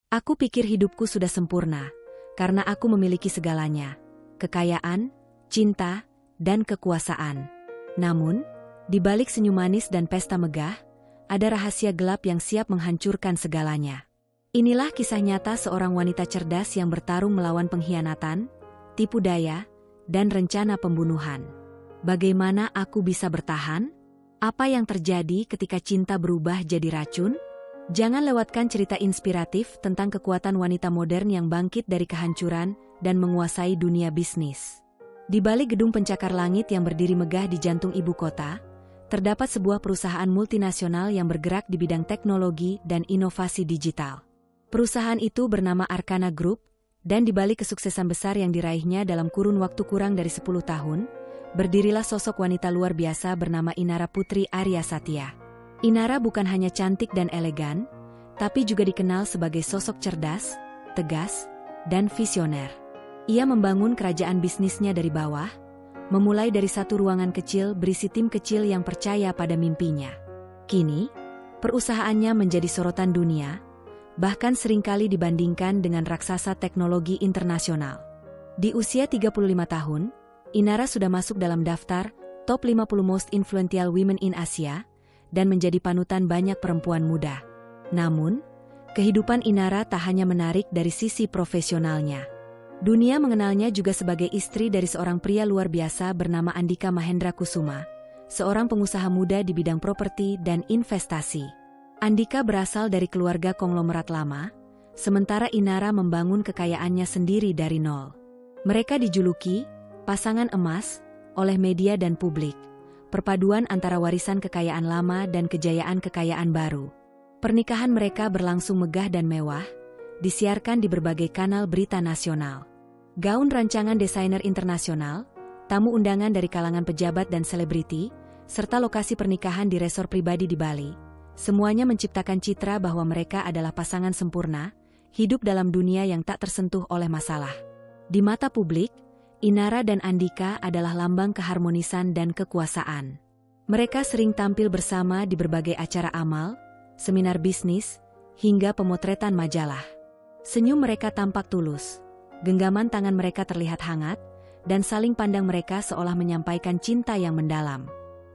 Aku pikir hidupku sudah sempurna, karena aku memiliki segalanya, kekayaan, cinta, dan kekuasaan. Namun, di balik senyum manis dan pesta megah, ada rahasia gelap yang siap menghancurkan segalanya. Inilah kisah nyata seorang wanita cerdas yang bertarung melawan pengkhianatan, tipu daya, dan rencana pembunuhan. Bagaimana aku bisa bertahan? Apa yang terjadi ketika cinta berubah jadi racun? Jangan lewatkan cerita inspiratif tentang kekuatan wanita modern yang bangkit dari kehancuran dan menguasai dunia bisnis. Di balik gedung pencakar langit yang berdiri megah di jantung ibu kota, terdapat sebuah perusahaan multinasional yang bergerak di bidang teknologi dan inovasi digital. Perusahaan itu bernama Arkana Group, dan di balik kesuksesan besar yang diraihnya dalam kurun waktu kurang dari 10 tahun, berdirilah sosok wanita luar biasa bernama Inara Putri Arya Satya. Inara bukan hanya cantik dan elegan, tapi juga dikenal sebagai sosok cerdas, tegas, dan visioner. Ia membangun kerajaan bisnisnya dari bawah, memulai dari satu ruangan kecil berisi tim kecil yang percaya pada mimpinya. Kini, perusahaannya menjadi sorotan dunia, bahkan seringkali dibandingkan dengan raksasa teknologi internasional. Di usia 35 tahun, Inara sudah masuk dalam daftar Top 50 Most Influential Women in Asia dan menjadi panutan banyak perempuan muda. Namun, kehidupan Inara tak hanya menarik dari sisi profesionalnya. Dunia mengenalnya juga sebagai istri dari seorang pria luar biasa bernama Andika Mahendra Kusuma, seorang pengusaha muda di bidang properti dan investasi. Andika berasal dari keluarga konglomerat lama, sementara Inara membangun kekayaannya sendiri dari nol. Mereka dijuluki pasangan emas oleh media dan publik, perpaduan antara warisan kekayaan lama dan kejayaan kekayaan baru. Pernikahan mereka berlangsung megah dan mewah, disiarkan di berbagai kanal berita nasional. Gaun rancangan desainer internasional, tamu undangan dari kalangan pejabat dan selebriti, serta lokasi pernikahan di resor pribadi di Bali. Semuanya menciptakan citra bahwa mereka adalah pasangan sempurna, hidup dalam dunia yang tak tersentuh oleh masalah. Di mata publik, Inara dan Andika adalah lambang keharmonisan dan kekuasaan. Mereka sering tampil bersama di berbagai acara amal, seminar bisnis, hingga pemotretan majalah. Senyum mereka tampak tulus, genggaman tangan mereka terlihat hangat, dan saling pandang mereka seolah menyampaikan cinta yang mendalam.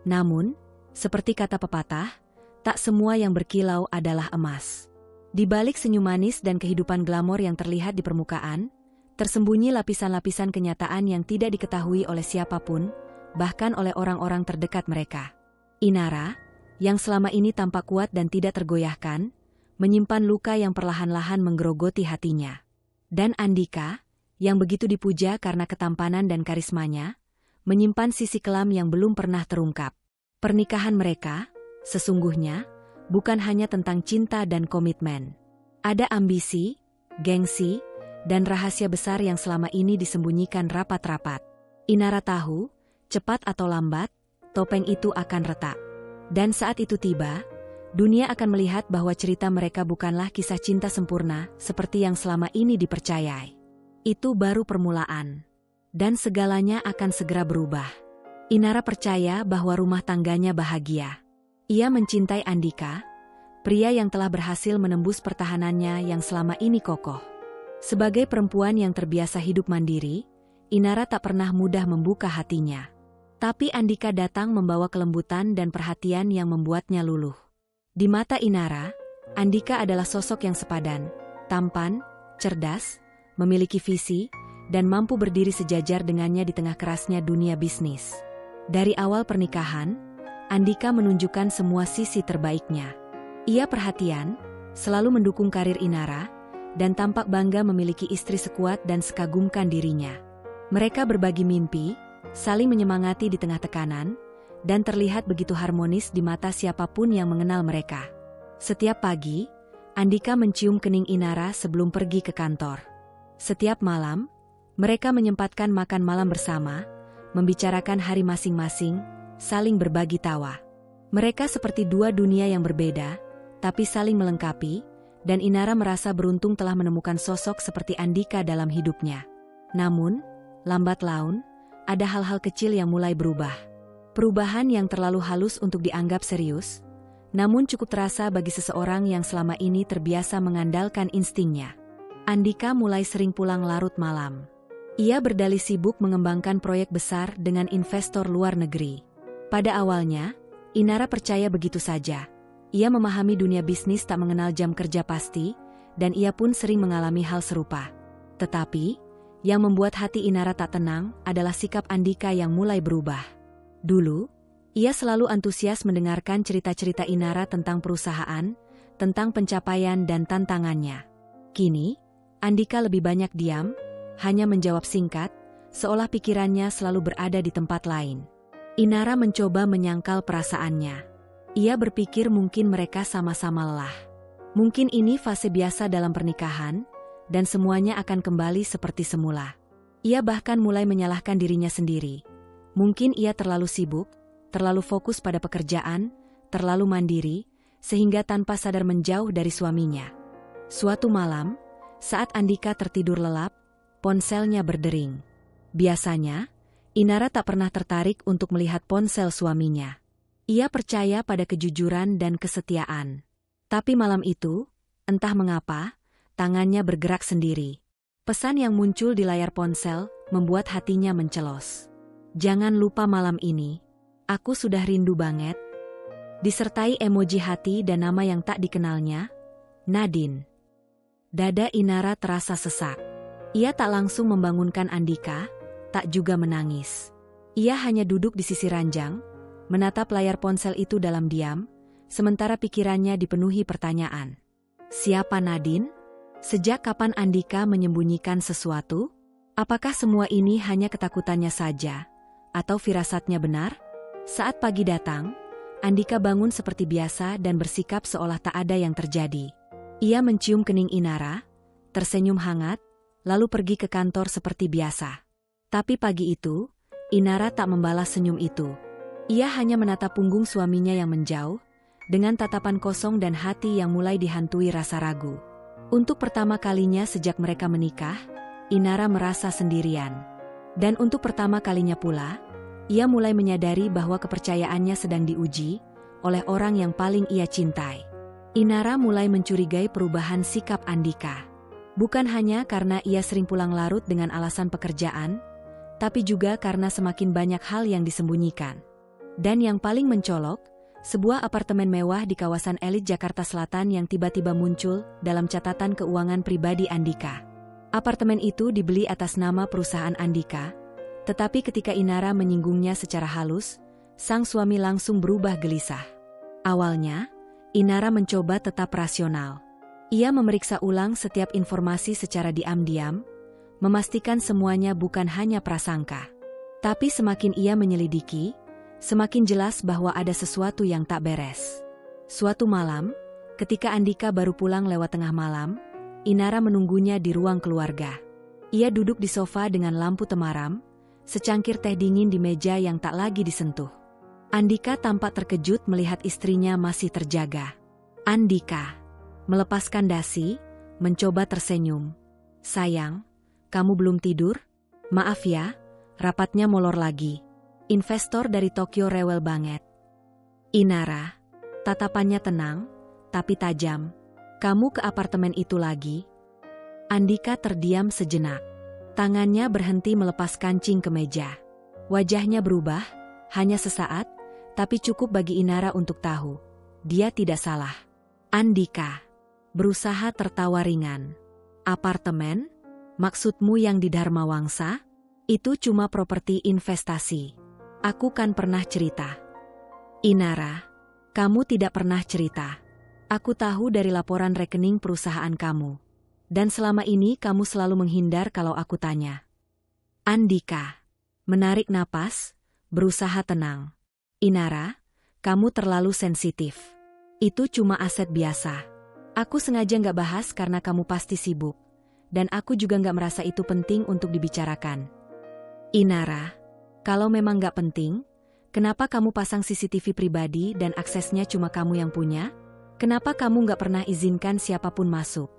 Namun, seperti kata pepatah, tak semua yang berkilau adalah emas. Di balik senyum manis dan kehidupan glamor yang terlihat di permukaan, tersembunyi lapisan-lapisan kenyataan yang tidak diketahui oleh siapapun, bahkan oleh orang-orang terdekat mereka. Inara, yang selama ini tampak kuat dan tidak tergoyahkan, menyimpan luka yang perlahan-lahan menggerogoti hatinya. Dan Andika, yang begitu dipuja karena ketampanan dan karismanya, menyimpan sisi kelam yang belum pernah terungkap. Pernikahan mereka, sesungguhnya, bukan hanya tentang cinta dan komitmen. Ada ambisi, gengsi, dan rahasia besar yang selama ini disembunyikan rapat-rapat. Inara tahu, cepat atau lambat, topeng itu akan retak. Dan saat itu tiba, dunia akan melihat bahwa cerita mereka bukanlah kisah cinta sempurna seperti yang selama ini dipercayai. Itu baru permulaan. Dan segalanya akan segera berubah. Inara percaya bahwa rumah tangganya bahagia. Ia mencintai Andika, pria yang telah berhasil menembus pertahanannya yang selama ini kokoh. Sebagai perempuan yang terbiasa hidup mandiri, Inara tak pernah mudah membuka hatinya. Tapi Andika datang membawa kelembutan dan perhatian yang membuatnya luluh. Di mata Inara, Andika adalah sosok yang sepadan, tampan, cerdas, memiliki visi, dan mampu berdiri sejajar dengannya di tengah kerasnya dunia bisnis. Dari awal pernikahan, Andika menunjukkan semua sisi terbaiknya. Ia perhatian, selalu mendukung karir Inara, dan tampak bangga memiliki istri sekuat dan sekagumkan dirinya. Mereka berbagi mimpi, saling menyemangati di tengah tekanan, dan terlihat begitu harmonis di mata siapapun yang mengenal mereka. Setiap pagi, Andika mencium kening Inara sebelum pergi ke kantor. Setiap malam, mereka menyempatkan makan malam bersama, membicarakan hari masing-masing, saling berbagi tawa. Mereka seperti dua dunia yang berbeda, tapi saling melengkapi, dan Inara merasa beruntung telah menemukan sosok seperti Andika dalam hidupnya. Namun, lambat laun, ada hal-hal kecil yang mulai berubah. Perubahan yang terlalu halus untuk dianggap serius, namun cukup terasa bagi seseorang yang selama ini terbiasa mengandalkan instingnya. Andika mulai sering pulang larut malam. Ia berdalih sibuk mengembangkan proyek besar dengan investor luar negeri. Pada awalnya, Inara percaya begitu saja. Ia memahami dunia bisnis tak mengenal jam kerja pasti, dan ia pun sering mengalami hal serupa. Tetapi, yang membuat hati Inara tak tenang adalah sikap Andika yang mulai berubah. Dulu, ia selalu antusias mendengarkan cerita-cerita Inara tentang perusahaan, tentang pencapaian dan tantangannya. Kini, Andika lebih banyak diam, hanya menjawab singkat, seolah pikirannya selalu berada di tempat lain. Inara mencoba menyangkal perasaannya. Ia berpikir mungkin mereka sama-sama lelah. Mungkin ini fase biasa dalam pernikahan, dan semuanya akan kembali seperti semula. Ia bahkan mulai menyalahkan dirinya sendiri. Mungkin ia terlalu sibuk, terlalu fokus pada pekerjaan, terlalu mandiri, sehingga tanpa sadar menjauh dari suaminya. Suatu malam, saat Andika tertidur lelap, ponselnya berdering. Biasanya, Inara tak pernah tertarik untuk melihat ponsel suaminya. Ia percaya pada kejujuran dan kesetiaan. Tapi malam itu, entah mengapa, tangannya bergerak sendiri. Pesan yang muncul di layar ponsel membuat hatinya mencelos. "Jangan lupa malam ini, aku sudah rindu banget." Disertai emoji hati dan nama yang tak dikenalnya, Nadine. Dada Inara terasa sesak. Ia tak langsung membangunkan Andika, tak juga menangis. Ia hanya duduk di sisi ranjang, menatap layar ponsel itu dalam diam, sementara pikirannya dipenuhi pertanyaan. Siapa Nadine? Sejak kapan Andika menyembunyikan sesuatu? Apakah semua ini hanya ketakutannya saja, atau firasatnya benar? Saat pagi datang, Andika bangun seperti biasa dan bersikap seolah tak ada yang terjadi. Ia mencium kening Inara, tersenyum hangat, lalu pergi ke kantor seperti biasa. Tapi pagi itu, Inara tak membalas senyum itu. Ia hanya menatap punggung suaminya yang menjauh, dengan tatapan kosong dan hati yang mulai dihantui rasa ragu. Untuk pertama kalinya sejak mereka menikah, Inara merasa sendirian. Dan untuk pertama kalinya pula, ia mulai menyadari bahwa kepercayaannya sedang diuji oleh orang yang paling ia cintai. Inara mulai mencurigai perubahan sikap Andika. Bukan hanya karena ia sering pulang larut dengan alasan pekerjaan, tapi juga karena semakin banyak hal yang disembunyikan. Dan yang paling mencolok, sebuah apartemen mewah di kawasan elit Jakarta Selatan yang tiba-tiba muncul dalam catatan keuangan pribadi Andika. Apartemen itu dibeli atas nama perusahaan Andika, tetapi ketika Inara menyinggungnya secara halus, sang suami langsung berubah gelisah. Awalnya, Inara mencoba tetap rasional. Ia memeriksa ulang setiap informasi secara diam-diam, memastikan semuanya bukan hanya prasangka. Tapi semakin ia menyelidiki, semakin jelas bahwa ada sesuatu yang tak beres. Suatu malam, ketika Andika baru pulang lewat tengah malam, Inara menunggunya di ruang keluarga. Ia duduk di sofa dengan lampu temaram, secangkir teh dingin di meja yang tak lagi disentuh. Andika tampak terkejut melihat istrinya masih terjaga. Andika melepaskan dasi, mencoba tersenyum. "Sayang, kamu belum tidur? Maaf ya, rapatnya molor lagi. Investor dari Tokyo rewel banget." Inara, tatapannya tenang, tapi tajam. "Kamu ke apartemen itu lagi?" Andika terdiam sejenak. Tangannya berhenti melepas kancing kemeja. Wajahnya berubah, hanya sesaat, tapi cukup bagi Inara untuk tahu. Dia tidak salah. Andika berusaha tertawa ringan. "Apartemen? Maksudmu yang di Dharma Wangsa? Itu cuma properti investasi. Aku kan pernah cerita." "Inara, kamu tidak pernah cerita. Aku tahu dari laporan rekening perusahaan kamu. Dan selama ini kamu selalu menghindar kalau aku tanya." Andika menarik napas, berusaha tenang. "Inara, kamu terlalu sensitif. Itu cuma aset biasa. Aku sengaja nggak bahas karena kamu pasti sibuk. Dan aku juga nggak merasa itu penting untuk dibicarakan." "Inara, kalau memang nggak penting, kenapa kamu pasang CCTV pribadi dan aksesnya cuma kamu yang punya? Kenapa kamu nggak pernah izinkan siapapun masuk,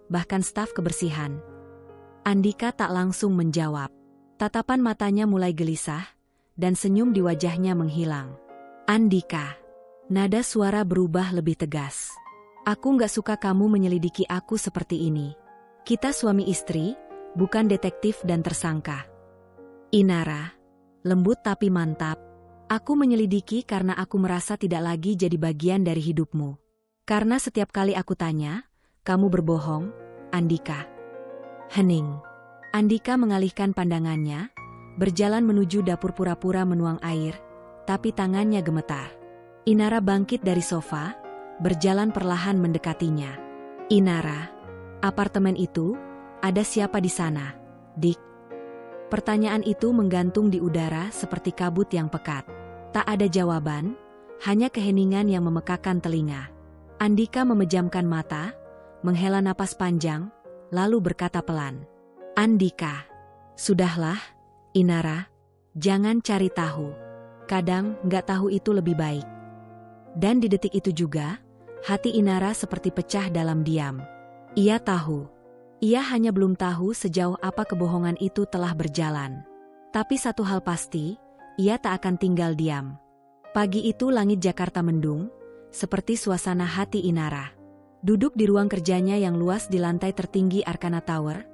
bahkan staf kebersihan?" Andika tak langsung menjawab. Tatapan matanya mulai gelisah, dan senyum di wajahnya menghilang. "Andika, Nada suara berubah lebih tegas. Aku nggak suka kamu menyelidiki aku seperti ini. Kita suami istri, bukan detektif dan tersangka. Inara, lembut tapi mantap. Aku menyelidiki karena aku merasa tidak lagi jadi bagian dari hidupmu. Karena setiap kali aku tanya, kamu berbohong, Andika. Hening. Andika mengalihkan pandangannya, berjalan menuju dapur pura-pura menuang air, tapi tangannya gemetar. Inara bangkit dari sofa, berjalan perlahan mendekatinya. Inara, apartemen itu, ada siapa di sana, Dik? Pertanyaan itu menggantung di udara seperti kabut yang pekat. Tak ada jawaban, hanya keheningan yang memekakan telinga. Andika memejamkan mata, menghela napas panjang, lalu berkata pelan. Andika, sudahlah, Inara, jangan cari tahu. Kadang nggak tahu itu lebih baik. Dan di detik itu juga, hati Inara seperti pecah dalam diam. Ia tahu. Ia hanya belum tahu sejauh apa kebohongan itu telah berjalan. Tapi satu hal pasti, ia tak akan tinggal diam. Pagi itu langit Jakarta mendung, seperti suasana hati Inara. Duduk di ruang kerjanya yang luas di lantai tertinggi Arkana Tower,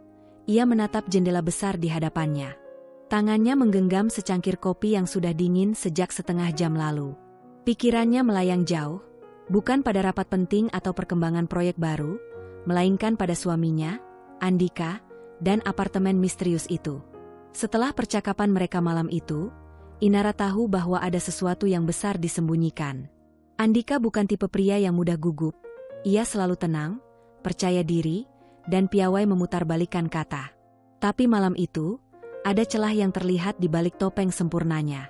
ia menatap jendela besar di hadapannya. Tangannya menggenggam secangkir kopi yang sudah dingin sejak setengah jam lalu. Pikirannya melayang jauh, bukan pada rapat penting atau perkembangan proyek baru, melainkan pada suaminya, Andika, dan apartemen misterius itu. Setelah percakapan mereka malam itu, Inara tahu bahwa ada sesuatu yang besar disembunyikan. Andika bukan tipe pria yang mudah gugup. Ia selalu tenang, percaya diri, dan piawai memutarbalikkan kata. Tapi malam itu, ada celah yang terlihat di balik topeng sempurnanya.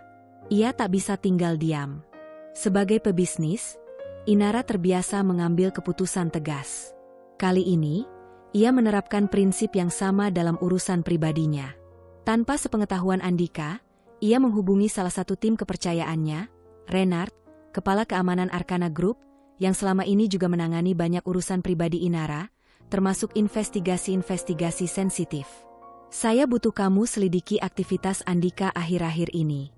Ia tak bisa tinggal diam. Sebagai pebisnis, Inara terbiasa mengambil keputusan tegas. Kali ini, ia menerapkan prinsip yang sama dalam urusan pribadinya. Tanpa sepengetahuan Andika, ia menghubungi salah satu tim kepercayaannya, Renard, kepala keamanan Arkana Group, yang selama ini juga menangani banyak urusan pribadi Inara, termasuk investigasi-investigasi sensitif. Saya butuh kamu selidiki aktivitas Andika akhir-akhir ini.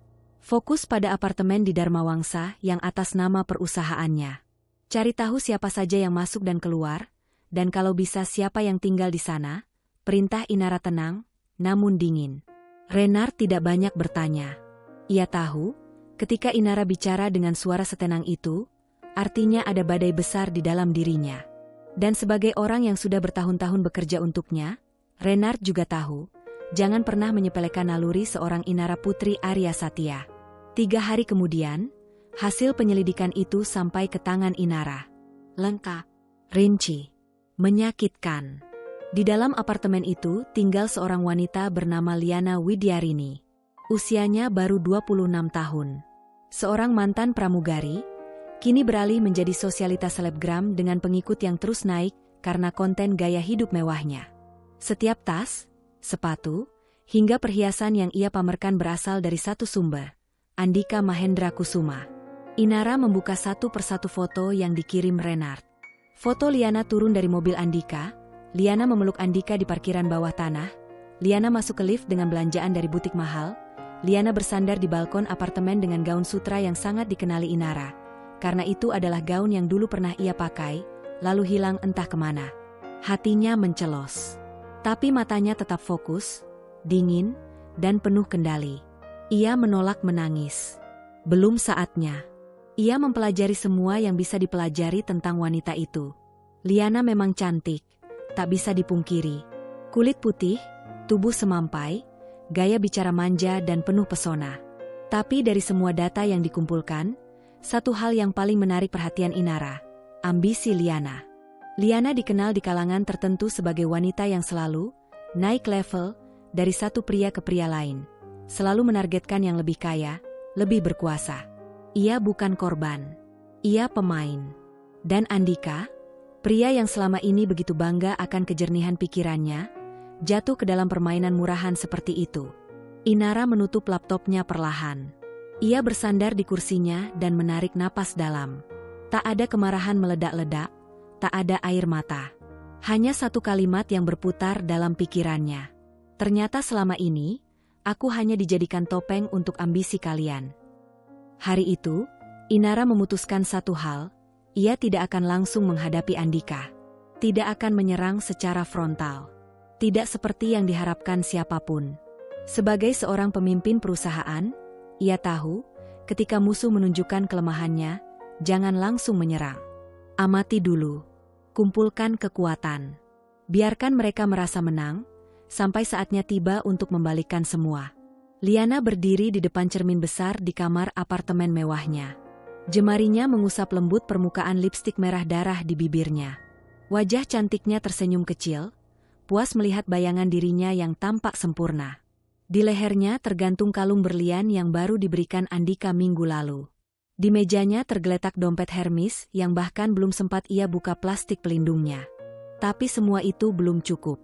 Fokus pada apartemen di Dharma Wangsa yang atas nama perusahaannya. Cari tahu siapa saja yang masuk dan keluar, dan kalau bisa siapa yang tinggal di sana. Perintah Inara tenang, namun dingin. Renard tidak banyak bertanya. Ia tahu, ketika Inara bicara dengan suara setenang itu, artinya ada badai besar di dalam dirinya. Dan sebagai orang yang sudah bertahun-tahun bekerja untuknya, Renard juga tahu, jangan pernah menyepelekan naluri seorang Inara Putri Arya Satya. 3 hari kemudian, hasil penyelidikan itu sampai ke tangan Inara. Lengkap, rinci, menyakitkan. Di dalam apartemen itu tinggal seorang wanita bernama Liana Widyarini. Usianya baru 26 tahun. Seorang mantan pramugari, kini beralih menjadi sosialitas selebgram dengan pengikut yang terus naik karena konten gaya hidup mewahnya. Setiap tas, sepatu, hingga perhiasan yang ia pamerkan berasal dari satu sumber, Andika Mahendra Kusuma. Inara membuka satu persatu foto yang dikirim Renard. Foto Liana turun dari mobil Andika, Liana memeluk Andika di parkiran bawah tanah, Liana masuk ke lift dengan belanjaan dari butik mahal, Liana bersandar di balkon apartemen dengan gaun sutra yang sangat dikenali Inara. Karena itu adalah gaun yang dulu pernah ia pakai, lalu hilang entah kemana. Hatinya mencelos. Tapi matanya tetap fokus, dingin, dan penuh kendali. Ia menolak menangis. Belum saatnya. Ia mempelajari semua yang bisa dipelajari tentang wanita itu. Liana memang cantik, tak bisa dipungkiri. Kulit putih, tubuh semampai, gaya bicara manja dan penuh pesona. Tapi dari semua data yang dikumpulkan, satu hal yang paling menarik perhatian Inara, ambisi Liana. Liana dikenal di kalangan tertentu sebagai wanita yang selalu naik level dari satu pria ke pria lain. Selalu menargetkan yang lebih kaya, lebih berkuasa. Ia bukan korban. Ia pemain. Dan Andika, pria yang selama ini begitu bangga akan kejernihan pikirannya, jatuh ke dalam permainan murahan seperti itu. Inara menutup laptopnya perlahan. Ia bersandar di kursinya dan menarik napas dalam. Tak ada kemarahan meledak-ledak, tak ada air mata. Hanya satu kalimat yang berputar dalam pikirannya. Ternyata selama ini, aku hanya dijadikan topeng untuk ambisi kalian. Hari itu, Inara memutuskan satu hal, ia tidak akan langsung menghadapi Andika. Tidak akan menyerang secara frontal. Tidak seperti yang diharapkan siapapun. Sebagai seorang pemimpin perusahaan, ia tahu, ketika musuh menunjukkan kelemahannya, jangan langsung menyerang. Amati dulu. Kumpulkan kekuatan. Biarkan mereka merasa menang, sampai saatnya tiba untuk membalikkan semua. Liana berdiri di depan cermin besar di kamar apartemen mewahnya. Jemarinya mengusap lembut permukaan lipstik merah darah di bibirnya. Wajah cantiknya tersenyum kecil, puas melihat bayangan dirinya yang tampak sempurna. Di lehernya tergantung kalung berlian yang baru diberikan Andika minggu lalu. Di mejanya tergeletak dompet Hermes yang bahkan belum sempat ia buka plastik pelindungnya. Tapi semua itu belum cukup.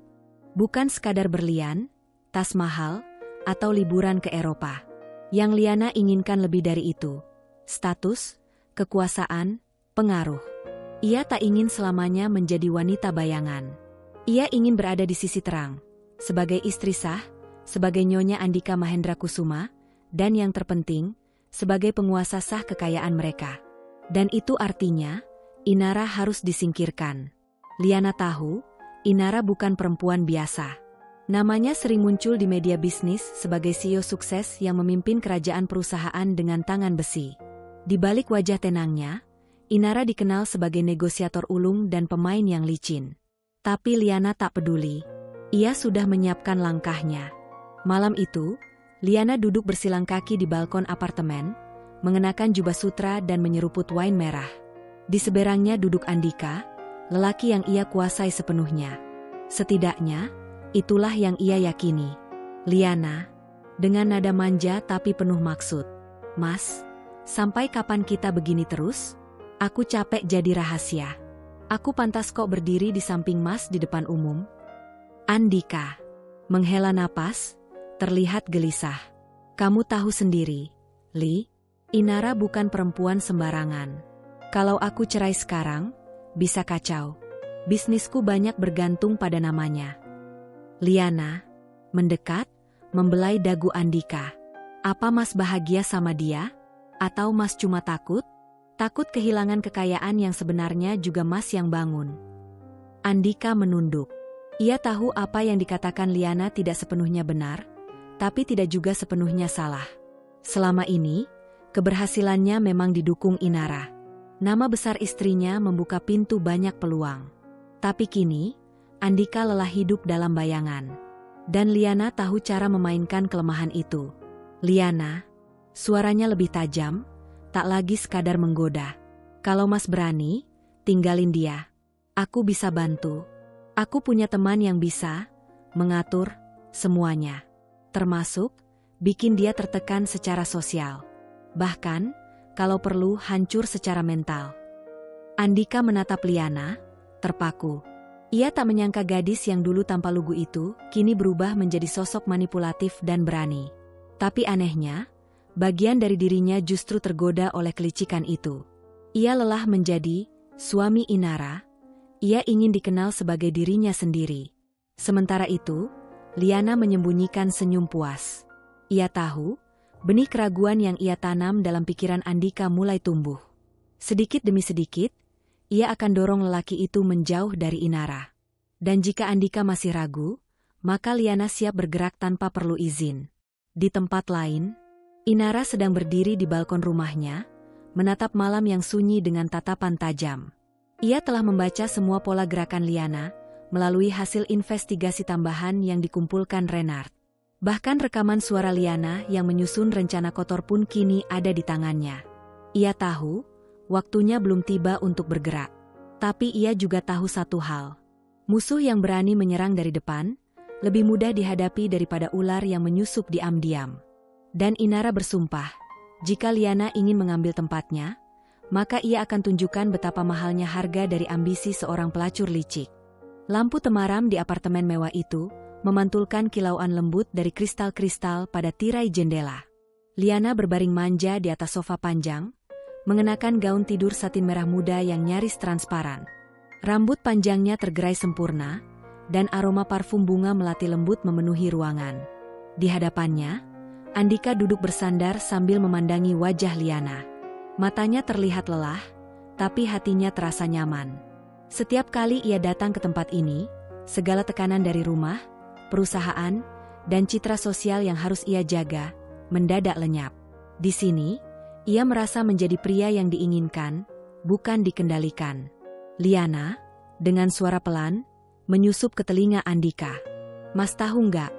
Bukan sekadar berlian, tas mahal, atau liburan ke Eropa. Yang Liana inginkan lebih dari itu. Status, kekuasaan, pengaruh. Ia tak ingin selamanya menjadi wanita bayangan. Ia ingin berada di sisi terang, sebagai istri sah, sebagai Nyonya Andika Mahendra Kusuma, dan yang terpenting, sebagai penguasa sah kekayaan mereka. Dan itu artinya, Inara harus disingkirkan. Liana tahu, Inara bukan perempuan biasa. Namanya sering muncul di media bisnis sebagai CEO sukses yang memimpin kerajaan perusahaan dengan tangan besi. Di balik wajah tenangnya, Inara dikenal sebagai negosiator ulung dan pemain yang licin. Tapi Liana tak peduli. Ia sudah menyiapkan langkahnya. Malam itu, Liana duduk bersilang kaki di balkon apartemen, mengenakan jubah sutra dan menyeruput wain merah. Di seberangnya duduk Andika, lelaki yang ia kuasai sepenuhnya. Setidaknya, itulah yang ia yakini. Liana, dengan nada manja tapi penuh maksud. Mas, sampai kapan kita begini terus? Aku capek jadi rahasia. Aku pantas kok berdiri di samping Mas di depan umum. Andika menghela napas, terlihat gelisah. Kamu tahu sendiri, Li, Inara bukan perempuan sembarangan. Kalau aku cerai sekarang, bisa kacau. Bisnisku banyak bergantung pada namanya. Liana mendekat, membelai dagu Andika. Apa Mas bahagia sama dia? Atau Mas cuma takut? Takut kehilangan kekayaan yang sebenarnya juga Mas yang bangun. Andika menunduk. Ia tahu apa yang dikatakan Liana tidak sepenuhnya benar, tapi tidak juga sepenuhnya salah. Selama ini, keberhasilannya memang didukung Inara. Nama besar istrinya membuka pintu banyak peluang. Tapi kini, Andika lelah hidup dalam bayangan. Dan Liana tahu cara memainkan kelemahan itu. Liana, suaranya lebih tajam, tak lagi sekadar menggoda. Kalau Mas berani, tinggalin dia. Aku bisa bantu. Aku punya teman yang bisa mengatur semuanya. Termasuk, bikin dia tertekan secara sosial. Bahkan, kalau perlu hancur secara mental. Andika menatap Liana, terpaku. Ia tak menyangka gadis yang dulu tanpa lugu itu, kini berubah menjadi sosok manipulatif dan berani. Tapi anehnya, bagian dari dirinya justru tergoda oleh kelicikan itu. Ia lelah menjadi suami Inara. Ia ingin dikenal sebagai dirinya sendiri. Sementara itu, Liana menyembunyikan senyum puas. Ia tahu, benih keraguan yang ia tanam dalam pikiran Andika mulai tumbuh. Sedikit demi sedikit, ia akan dorong lelaki itu menjauh dari Inara. Dan jika Andika masih ragu, maka Liana siap bergerak tanpa perlu izin. Di tempat lain, Inara sedang berdiri di balkon rumahnya, menatap malam yang sunyi dengan tatapan tajam. Ia telah membaca semua pola gerakan Liana, melalui hasil investigasi tambahan yang dikumpulkan Renard. Bahkan rekaman suara Liana yang menyusun rencana kotor pun kini ada di tangannya. Ia tahu, waktunya belum tiba untuk bergerak. Tapi ia juga tahu satu hal. Musuh yang berani menyerang dari depan, lebih mudah dihadapi daripada ular yang menyusup diam-diam. Dan Inara bersumpah, jika Liana ingin mengambil tempatnya, maka ia akan tunjukkan betapa mahalnya harga dari ambisi seorang pelacur licik. Lampu temaram di apartemen mewah itu memantulkan kilauan lembut dari kristal-kristal pada tirai jendela. Liana berbaring manja di atas sofa panjang, mengenakan gaun tidur satin merah muda yang nyaris transparan. Rambut panjangnya tergerai sempurna, dan aroma parfum bunga melati lembut memenuhi ruangan. Di hadapannya, Andika duduk bersandar sambil memandangi wajah Liana. Matanya terlihat lelah, tapi hatinya terasa nyaman. Setiap kali ia datang ke tempat ini, segala tekanan dari rumah, perusahaan, dan citra sosial yang harus ia jaga, mendadak lenyap. Di sini, ia merasa menjadi pria yang diinginkan, bukan dikendalikan. Liana, dengan suara pelan, menyusup ke telinga Andika. "Mas tahu nggak,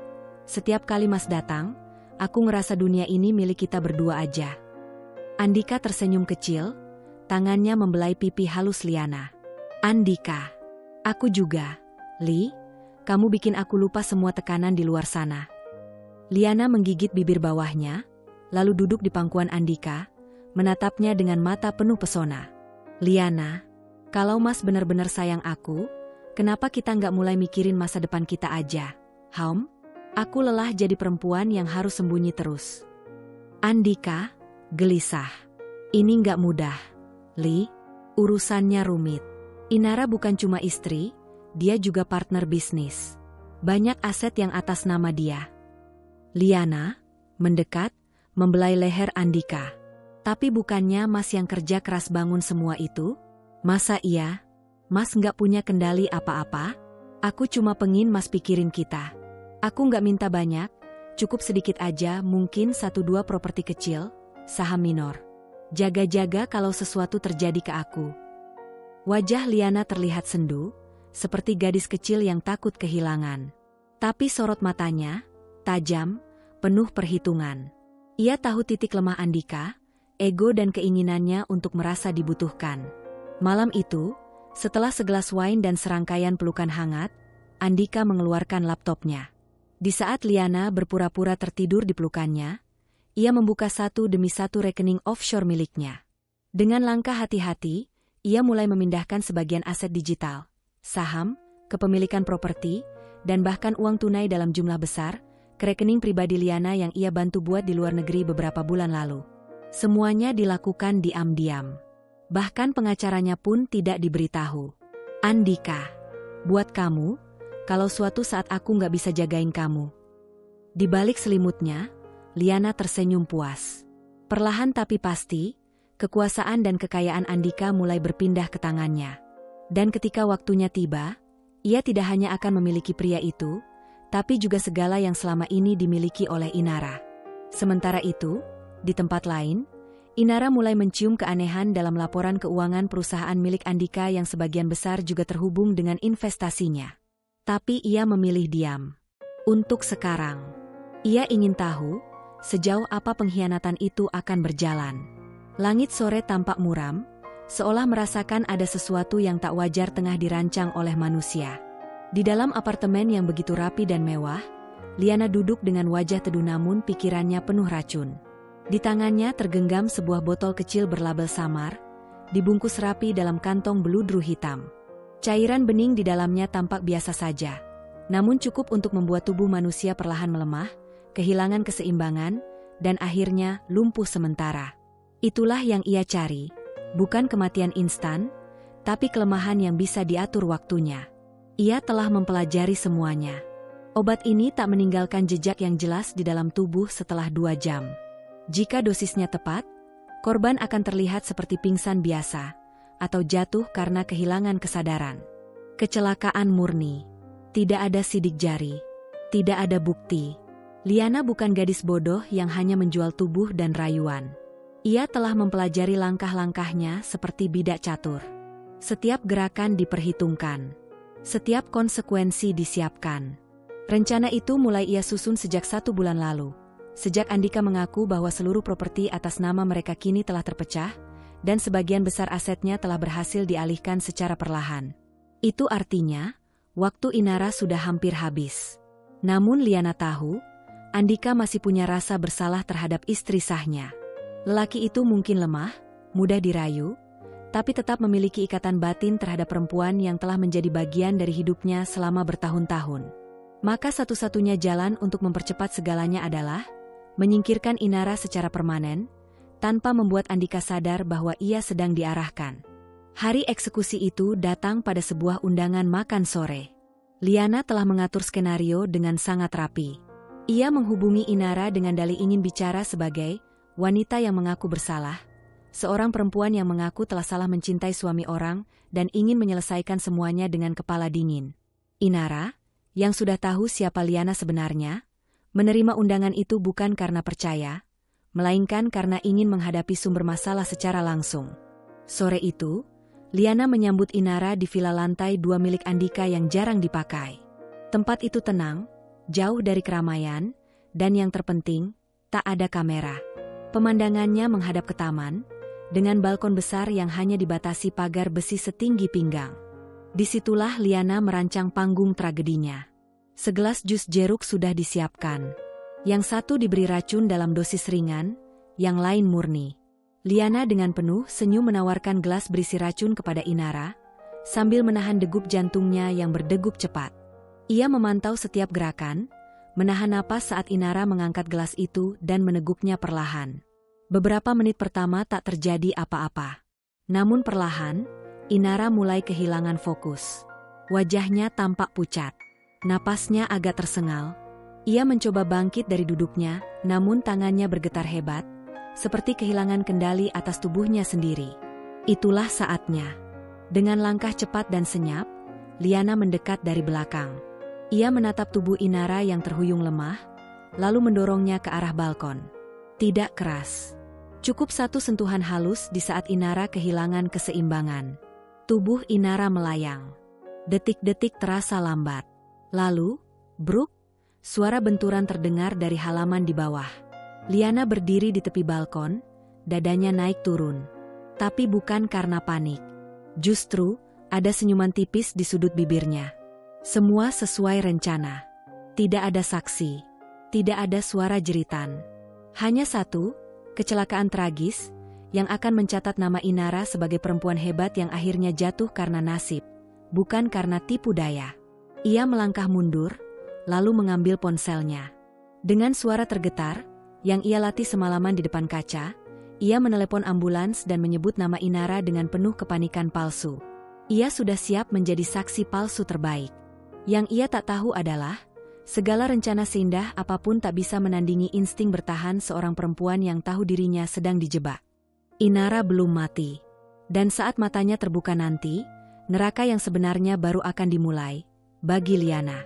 setiap kali Mas datang, aku ngerasa dunia ini milik kita berdua aja." Andika tersenyum kecil, tangannya membelai pipi halus Liana. "Andika, aku juga. Li, kamu bikin aku lupa semua tekanan di luar sana." Liana menggigit bibir bawahnya, lalu duduk di pangkuan Andika, menatapnya dengan mata penuh pesona. "Liana, kalau Mas benar-benar sayang aku, kenapa kita nggak mulai mikirin masa depan kita aja? Aku lelah jadi perempuan yang harus sembunyi terus." Andika gelisah. "Ini nggak mudah, Li. Urusannya rumit. Inara bukan cuma istri, dia juga partner bisnis. Banyak aset yang atas nama dia." Liana mendekat, membelai leher Andika. "Tapi bukannya Mas yang kerja keras bangun semua itu? Masa iya? Mas nggak punya kendali apa-apa? Aku cuma pengin Mas pikirin kita. Aku nggak minta banyak, cukup sedikit aja, mungkin 1-2 properti kecil, saham minor. Jaga-jaga kalau sesuatu terjadi ke aku." Wajah Liana terlihat sendu, seperti gadis kecil yang takut kehilangan. Tapi sorot matanya, tajam, penuh perhitungan. Ia tahu titik lemah Andika, ego dan keinginannya untuk merasa dibutuhkan. Malam itu, setelah segelas wine dan serangkaian pelukan hangat, Andika mengeluarkan laptopnya. Di saat Liana berpura-pura tertidur di pelukannya, ia membuka satu demi satu rekening offshore miliknya. Dengan langkah hati-hati, ia mulai memindahkan sebagian aset digital, saham, kepemilikan properti, dan bahkan uang tunai dalam jumlah besar, ke rekening pribadi Liana yang ia bantu buat di luar negeri beberapa bulan lalu. Semuanya dilakukan diam-diam. Bahkan pengacaranya pun tidak diberitahu. "Andika, buat kamu, kalau suatu saat aku nggak bisa jagain kamu." Di balik selimutnya, Liana tersenyum puas. Perlahan tapi pasti, kekuasaan dan kekayaan Andika mulai berpindah ke tangannya. Dan ketika waktunya tiba, ia tidak hanya akan memiliki pria itu, tapi juga segala yang selama ini dimiliki oleh Inara. Sementara itu, di tempat lain, Inara mulai mencium keanehan dalam laporan keuangan perusahaan milik Andika yang sebagian besar juga terhubung dengan investasinya. Tapi ia memilih diam. Untuk sekarang, ia ingin tahu sejauh apa pengkhianatan itu akan berjalan. Langit sore tampak muram, seolah merasakan ada sesuatu yang tak wajar tengah dirancang oleh manusia. Di dalam apartemen yang begitu rapi dan mewah, Liana duduk dengan wajah teduh namun pikirannya penuh racun. Di tangannya tergenggam sebuah botol kecil berlabel samar, dibungkus rapi dalam kantong beludru hitam. Cairan bening di dalamnya tampak biasa saja, namun cukup untuk membuat tubuh manusia perlahan melemah, kehilangan keseimbangan, dan akhirnya lumpuh sementara. Itulah yang ia cari, bukan kematian instan, tapi kelemahan yang bisa diatur waktunya. Ia telah mempelajari semuanya. Obat ini tak meninggalkan jejak yang jelas di dalam tubuh setelah 2 jam. Jika dosisnya tepat, korban akan terlihat seperti pingsan biasa, atau jatuh karena kehilangan kesadaran. Kecelakaan murni. Tidak ada sidik jari. Tidak ada bukti. Liana bukan gadis bodoh yang hanya menjual tubuh dan rayuan. Ia telah mempelajari langkah-langkahnya seperti bidak catur. Setiap gerakan diperhitungkan. Setiap konsekuensi disiapkan. Rencana itu mulai ia susun sejak 1 bulan lalu. Sejak Andika mengaku bahwa seluruh properti atas nama mereka kini telah terpecah, dan sebagian besar asetnya telah berhasil dialihkan secara perlahan. Itu artinya, waktu Inara sudah hampir habis. Namun Liana tahu, Andika masih punya rasa bersalah terhadap istri sahnya. Lelaki itu mungkin lemah, mudah dirayu, tapi tetap memiliki ikatan batin terhadap perempuan yang telah menjadi bagian dari hidupnya selama bertahun-tahun. Maka satu-satunya jalan untuk mempercepat segalanya adalah menyingkirkan Inara secara permanen, tanpa membuat Andika sadar bahwa ia sedang diarahkan. Hari eksekusi itu datang pada sebuah undangan makan sore. Liana telah mengatur skenario dengan sangat rapi. Ia menghubungi Inara dengan dalih ingin bicara sebagai wanita yang mengaku bersalah, seorang perempuan yang mengaku telah salah mencintai suami orang dan ingin menyelesaikan semuanya dengan kepala dingin. Inara, yang sudah tahu siapa Liana sebenarnya, menerima undangan itu bukan karena percaya, melainkan karena ingin menghadapi sumber masalah secara langsung. Sore itu, Liana menyambut Inara di villa lantai 2 milik Andika yang jarang dipakai. Tempat itu tenang, jauh dari keramaian, dan yang terpenting, tak ada kamera. Pemandangannya menghadap ke taman, dengan balkon besar yang hanya dibatasi pagar besi setinggi pinggang. Disitulah Liana merancang panggung tragedinya. Segelas jus jeruk sudah disiapkan. Yang satu diberi racun dalam dosis ringan, yang lain murni. Liana dengan penuh senyum menawarkan gelas berisi racun kepada Inara, sambil menahan degup jantungnya yang berdegup cepat. Ia memantau setiap gerakan, menahan napas saat Inara mengangkat gelas itu dan meneguknya perlahan. Beberapa menit pertama tak terjadi apa-apa. Namun perlahan, Inara mulai kehilangan fokus. Wajahnya tampak pucat. Napasnya agak tersengal. Ia mencoba bangkit dari duduknya, namun tangannya bergetar hebat, seperti kehilangan kendali atas tubuhnya sendiri. Itulah saatnya. Dengan langkah cepat dan senyap, Liana mendekat dari belakang. Ia menatap tubuh Inara yang terhuyung lemah, lalu mendorongnya ke arah balkon. Tidak keras. Cukup satu sentuhan halus di saat Inara kehilangan keseimbangan. Tubuh Inara melayang. Detik-detik terasa lambat. Lalu, bruk, suara benturan terdengar dari halaman di bawah. Liana berdiri di tepi balkon, dadanya naik turun. Tapi bukan karena panik. Justru, ada senyuman tipis di sudut bibirnya. Semua sesuai rencana. Tidak ada saksi. Tidak ada suara jeritan. Hanya satu, kecelakaan tragis, yang akan mencatat nama Inara sebagai perempuan hebat yang akhirnya jatuh karena nasib, bukan karena tipu daya. Ia melangkah mundur, lalu mengambil ponselnya. Dengan suara tergetar, yang ia latih semalaman di depan kaca, ia menelepon ambulans dan menyebut nama Inara dengan penuh kepanikan palsu. Ia sudah siap menjadi saksi palsu terbaik. Yang ia tak tahu adalah, segala rencana seindah apapun tak bisa menandingi insting bertahan seorang perempuan yang tahu dirinya sedang dijebak. Inara belum mati. Dan saat matanya terbuka nanti, neraka yang sebenarnya baru akan dimulai, bagi Liana.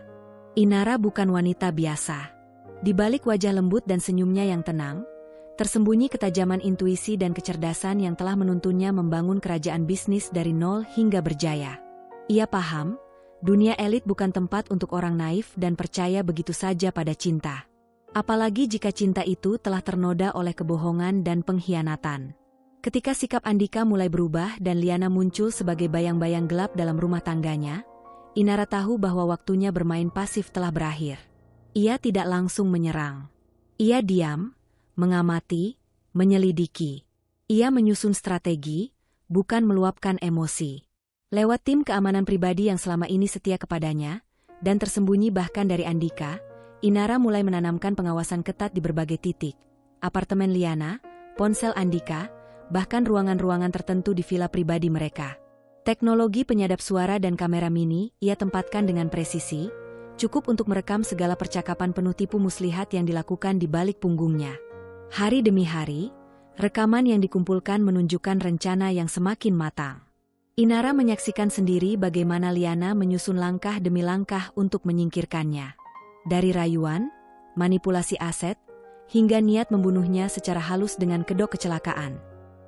Inara bukan wanita biasa. Di balik wajah lembut dan senyumnya yang tenang, tersembunyi ketajaman intuisi dan kecerdasan yang telah menuntunnya membangun kerajaan bisnis dari nol hingga berjaya. Ia paham, dunia elit bukan tempat untuk orang naif dan percaya begitu saja pada cinta. Apalagi jika cinta itu telah ternoda oleh kebohongan dan pengkhianatan. Ketika sikap Andika mulai berubah dan Liana muncul sebagai bayang-bayang gelap dalam rumah tangganya, Inara tahu bahwa waktunya bermain pasif telah berakhir. Ia tidak langsung menyerang. Ia diam, mengamati, menyelidiki. Ia menyusun strategi, bukan meluapkan emosi. Lewat tim keamanan pribadi yang selama ini setia kepadanya, dan tersembunyi bahkan dari Andika, Inara mulai menanamkan pengawasan ketat di berbagai titik. Apartemen Liana, ponsel Andika, bahkan ruangan-ruangan tertentu di villa pribadi mereka. Teknologi penyadap suara dan kamera mini ia tempatkan dengan presisi, cukup untuk merekam segala percakapan penuh tipu muslihat yang dilakukan di balik punggungnya. Hari demi hari, rekaman yang dikumpulkan menunjukkan rencana yang semakin matang. Inara menyaksikan sendiri bagaimana Liana menyusun langkah demi langkah untuk menyingkirkannya. Dari rayuan, manipulasi aset, hingga niat membunuhnya secara halus dengan kedok kecelakaan.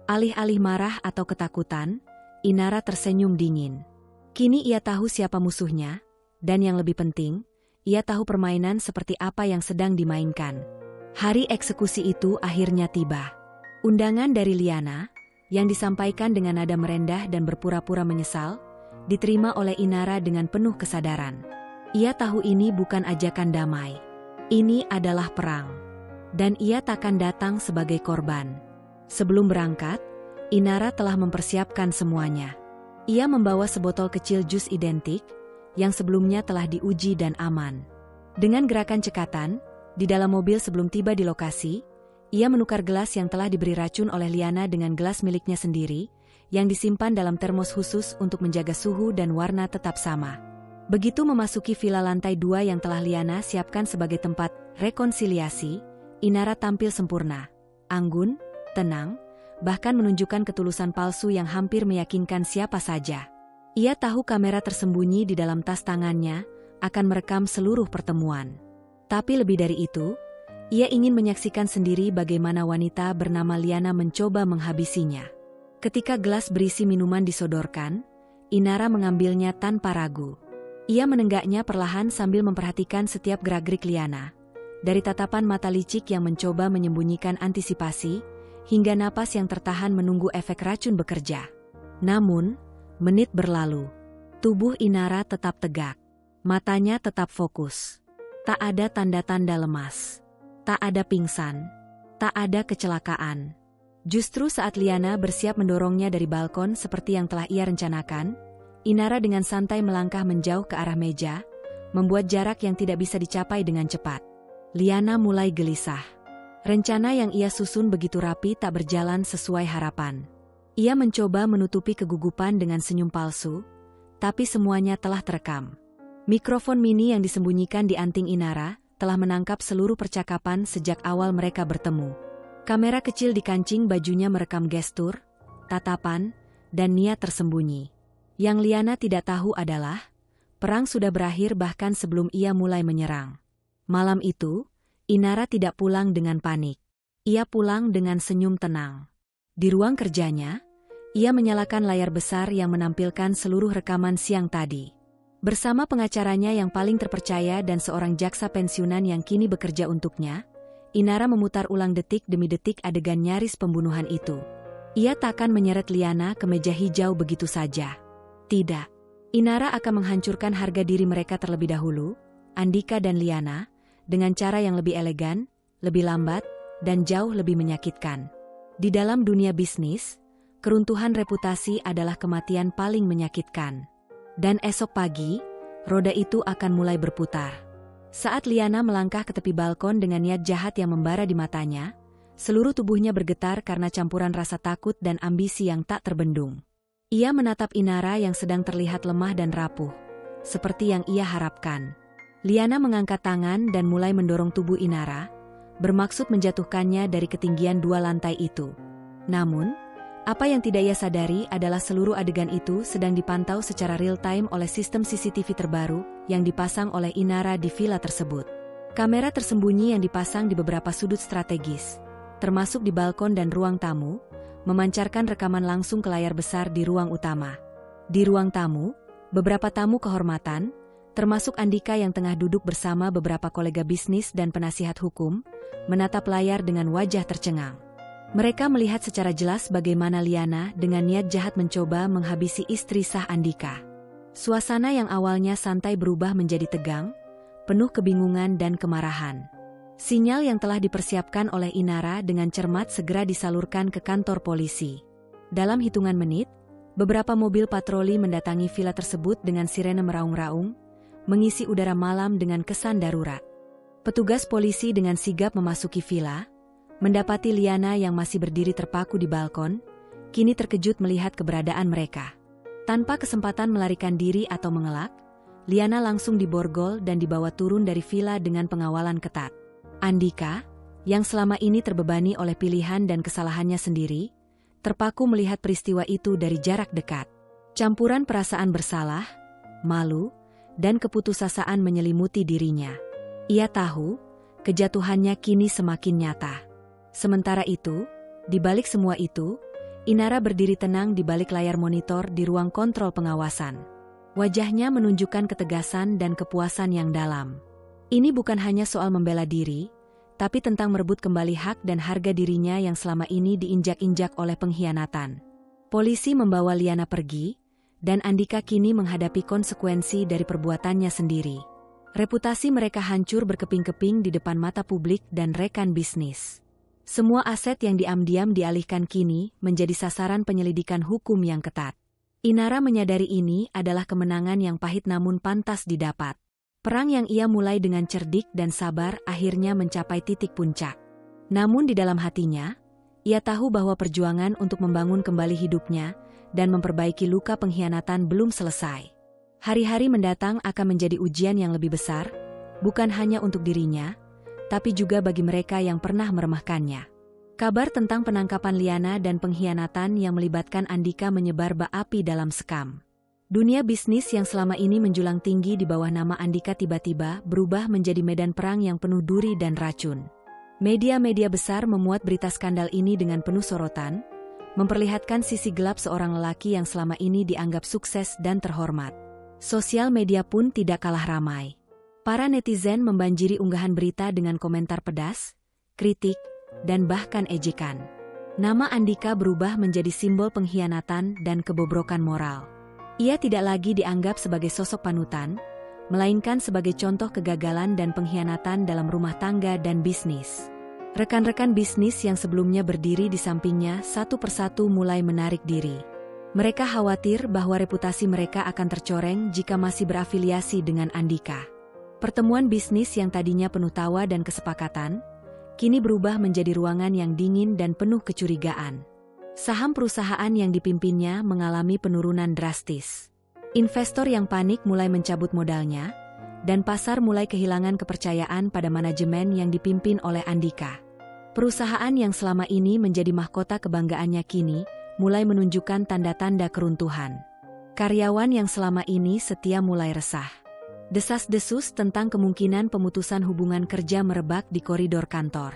Alih-alih marah atau ketakutan, Inara tersenyum dingin. Kini ia tahu siapa musuhnya, dan yang lebih penting, ia tahu permainan seperti apa yang sedang dimainkan. Hari eksekusi itu akhirnya tiba. Undangan dari Liana, yang disampaikan dengan nada merendah dan berpura-pura menyesal, diterima oleh Inara dengan penuh kesadaran. Ia tahu ini bukan ajakan damai. Ini adalah perang. Dan ia takkan datang sebagai korban. Sebelum berangkat, Inara telah mempersiapkan semuanya. Ia membawa sebotol kecil jus identik, yang sebelumnya telah diuji dan aman. Dengan gerakan cekatan, di dalam mobil sebelum tiba di lokasi, ia menukar gelas yang telah diberi racun oleh Liana dengan gelas miliknya sendiri, yang disimpan dalam termos khusus untuk menjaga suhu dan warna tetap sama. Begitu memasuki villa lantai 2 yang telah Liana siapkan sebagai tempat rekonsiliasi, Inara tampil sempurna, anggun, tenang, bahkan menunjukkan ketulusan palsu yang hampir meyakinkan siapa saja. Ia tahu kamera tersembunyi di dalam tas tangannya akan merekam seluruh pertemuan. Tapi lebih dari itu, ia ingin menyaksikan sendiri bagaimana wanita bernama Liana mencoba menghabisinya. Ketika gelas berisi minuman disodorkan, Inara mengambilnya tanpa ragu. Ia menenggaknya perlahan sambil memperhatikan setiap gerak-gerik Liana. Dari tatapan mata licik yang mencoba menyembunyikan antisipasi, hingga napas yang tertahan menunggu efek racun bekerja. Namun, menit berlalu. Tubuh Inara tetap tegak. Matanya tetap fokus. Tak ada tanda-tanda lemas. Tak ada pingsan. Tak ada kecelakaan. Justru saat Liana bersiap mendorongnya dari balkon seperti yang telah ia rencanakan, Inara dengan santai melangkah menjauh ke arah meja, membuat jarak yang tidak bisa dicapai dengan cepat. Liana mulai gelisah. Rencana yang ia susun begitu rapi tak berjalan sesuai harapan. Ia mencoba menutupi kegugupan dengan senyum palsu, tapi semuanya telah terekam. Mikrofon mini yang disembunyikan di anting Inara telah menangkap seluruh percakapan sejak awal mereka bertemu. Kamera kecil di kancing bajunya merekam gestur, tatapan, dan niat tersembunyi. Yang Liana tidak tahu adalah, perang sudah berakhir bahkan sebelum ia mulai menyerang. Malam itu, Inara tidak pulang dengan panik. Ia pulang dengan senyum tenang. Di ruang kerjanya, ia menyalakan layar besar yang menampilkan seluruh rekaman siang tadi. Bersama pengacaranya yang paling terpercaya dan seorang jaksa pensiunan yang kini bekerja untuknya, Inara memutar ulang detik demi detik adegan nyaris pembunuhan itu. Ia takkan menyeret Liana ke meja hijau begitu saja. Tidak. Inara akan menghancurkan harga diri mereka terlebih dahulu, Andika dan Liana, dengan cara yang lebih elegan, lebih lambat, dan jauh lebih menyakitkan. Di dalam dunia bisnis, keruntuhan reputasi adalah kematian paling menyakitkan. Dan esok pagi, roda itu akan mulai berputar. Saat Liana melangkah ke tepi balkon dengan niat jahat yang membara di matanya, seluruh tubuhnya bergetar karena campuran rasa takut dan ambisi yang tak terbendung. Ia menatap Inara yang sedang terlihat lemah dan rapuh, seperti yang ia harapkan. Liana mengangkat tangan dan mulai mendorong tubuh Inara, bermaksud menjatuhkannya dari ketinggian 2 lantai itu. Namun, apa yang tidak ia sadari adalah seluruh adegan itu sedang dipantau secara real-time oleh sistem CCTV terbaru yang dipasang oleh Inara di villa tersebut. Kamera tersembunyi yang dipasang di beberapa sudut strategis, termasuk di balkon dan ruang tamu, memancarkan rekaman langsung ke layar besar di ruang utama. Di ruang tamu, beberapa tamu kehormatan, termasuk Andika yang tengah duduk bersama beberapa kolega bisnis dan penasihat hukum, menatap layar dengan wajah tercengang. Mereka melihat secara jelas bagaimana Liana dengan niat jahat mencoba menghabisi istri sah Andika. Suasana yang awalnya santai berubah menjadi tegang, penuh kebingungan dan kemarahan. Sinyal yang telah dipersiapkan oleh Inara dengan cermat segera disalurkan ke kantor polisi. Dalam hitungan menit, beberapa mobil patroli mendatangi villa tersebut dengan sirene meraung-raung, mengisi udara malam dengan kesan darurat. Petugas polisi dengan sigap memasuki villa, mendapati Liana yang masih berdiri terpaku di balkon, kini terkejut melihat keberadaan mereka. Tanpa kesempatan melarikan diri atau mengelak, Liana langsung diborgol dan dibawa turun dari villa dengan pengawalan ketat. Andika, yang selama ini terbebani oleh pilihan dan kesalahannya sendiri, terpaku melihat peristiwa itu dari jarak dekat. Campuran perasaan bersalah, malu, dan keputusasaan menyelimuti dirinya. Ia tahu, kejatuhannya kini semakin nyata. Sementara itu, di balik semua itu, Inara berdiri tenang di balik layar monitor di ruang kontrol pengawasan. Wajahnya menunjukkan ketegasan dan kepuasan yang dalam. Ini bukan hanya soal membela diri, tapi tentang merebut kembali hak dan harga dirinya yang selama ini diinjak-injak oleh pengkhianatan. Polisi membawa Liana pergi, dan Andika kini menghadapi konsekuensi dari perbuatannya sendiri. Reputasi mereka hancur berkeping-keping di depan mata publik dan rekan bisnis. Semua aset yang diam-diam dialihkan kini menjadi sasaran penyelidikan hukum yang ketat. Inara menyadari ini adalah kemenangan yang pahit namun pantas didapat. Perang yang ia mulai dengan cerdik dan sabar akhirnya mencapai titik puncak. Namun di dalam hatinya, ia tahu bahwa perjuangan untuk membangun kembali hidupnya dan memperbaiki luka pengkhianatan belum selesai. Hari-hari mendatang akan menjadi ujian yang lebih besar, bukan hanya untuk dirinya, tapi juga bagi mereka yang pernah meremehkannya. Kabar tentang penangkapan Liana dan pengkhianatan yang melibatkan Andika menyebar bak api dalam sekam. Dunia bisnis yang selama ini menjulang tinggi di bawah nama Andika tiba-tiba berubah menjadi medan perang yang penuh duri dan racun. Media-media besar memuat berita skandal ini dengan penuh sorotan, memperlihatkan sisi gelap seorang lelaki yang selama ini dianggap sukses dan terhormat. Sosial media pun tidak kalah ramai. Para netizen membanjiri unggahan berita dengan komentar pedas, kritik, dan bahkan ejekan. Nama Andika berubah menjadi simbol pengkhianatan dan kebobrokan moral. Ia tidak lagi dianggap sebagai sosok panutan, melainkan sebagai contoh kegagalan dan pengkhianatan dalam rumah tangga dan bisnis. Rekan-rekan bisnis yang sebelumnya berdiri di sampingnya satu persatu mulai menarik diri. Mereka khawatir bahwa reputasi mereka akan tercoreng jika masih berafiliasi dengan Andika. Pertemuan bisnis yang tadinya penuh tawa dan kesepakatan, kini berubah menjadi ruangan yang dingin dan penuh kecurigaan. Saham perusahaan yang dipimpinnya mengalami penurunan drastis. Investor yang panik mulai mencabut modalnya, dan pasar mulai kehilangan kepercayaan pada manajemen yang dipimpin oleh Andika. Perusahaan yang selama ini menjadi mahkota kebanggaannya kini mulai menunjukkan tanda-tanda keruntuhan. Karyawan yang selama ini setia mulai resah. Desas-desus tentang kemungkinan pemutusan hubungan kerja merebak di koridor kantor.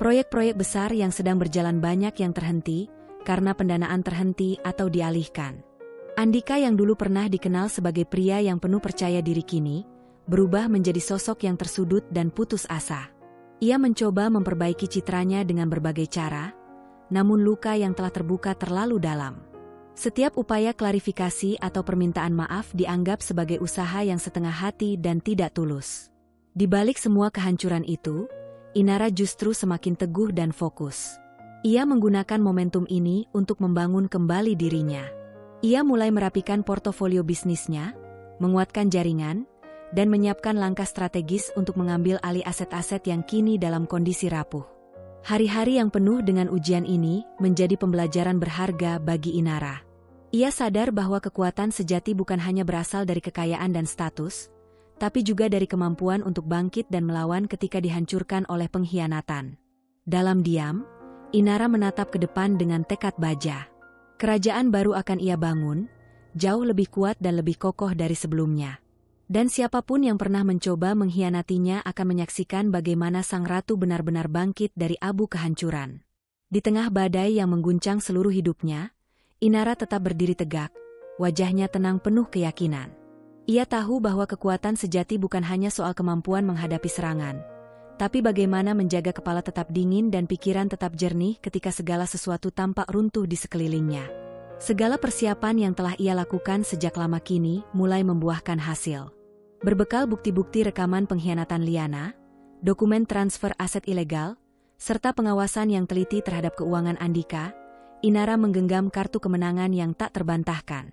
Proyek-proyek besar yang sedang berjalan banyak yang terhenti, karena pendanaan terhenti atau dialihkan. Andika yang dulu pernah dikenal sebagai pria yang penuh percaya diri kini, berubah menjadi sosok yang tersudut dan putus asa. Ia mencoba memperbaiki citranya dengan berbagai cara, namun luka yang telah terbuka terlalu dalam. Setiap upaya klarifikasi atau permintaan maaf dianggap sebagai usaha yang setengah hati dan tidak tulus. Di balik semua kehancuran itu, Inara justru semakin teguh dan fokus. Ia menggunakan momentum ini untuk membangun kembali dirinya. Ia mulai merapikan portofolio bisnisnya, menguatkan jaringan, dan menyiapkan langkah strategis untuk mengambil alih aset-aset yang kini dalam kondisi rapuh. Hari-hari yang penuh dengan ujian ini menjadi pembelajaran berharga bagi Inara. Ia sadar bahwa kekuatan sejati bukan hanya berasal dari kekayaan dan status, tapi juga dari kemampuan untuk bangkit dan melawan ketika dihancurkan oleh pengkhianatan. Dalam diam, Inara menatap ke depan dengan tekad baja. Kerajaan baru akan ia bangun, jauh lebih kuat dan lebih kokoh dari sebelumnya. Dan siapapun yang pernah mencoba mengkhianatinya akan menyaksikan bagaimana sang ratu benar-benar bangkit dari abu kehancuran. Di tengah badai yang mengguncang seluruh hidupnya, Inara tetap berdiri tegak, wajahnya tenang penuh keyakinan. Ia tahu bahwa kekuatan sejati bukan hanya soal kemampuan menghadapi serangan, tapi bagaimana menjaga kepala tetap dingin dan pikiran tetap jernih ketika segala sesuatu tampak runtuh di sekelilingnya. Segala persiapan yang telah ia lakukan sejak lama kini mulai membuahkan hasil. Berbekal bukti-bukti rekaman pengkhianatan Liana, dokumen transfer aset ilegal, serta pengawasan yang teliti terhadap keuangan Andika, Inara menggenggam kartu kemenangan yang tak terbantahkan.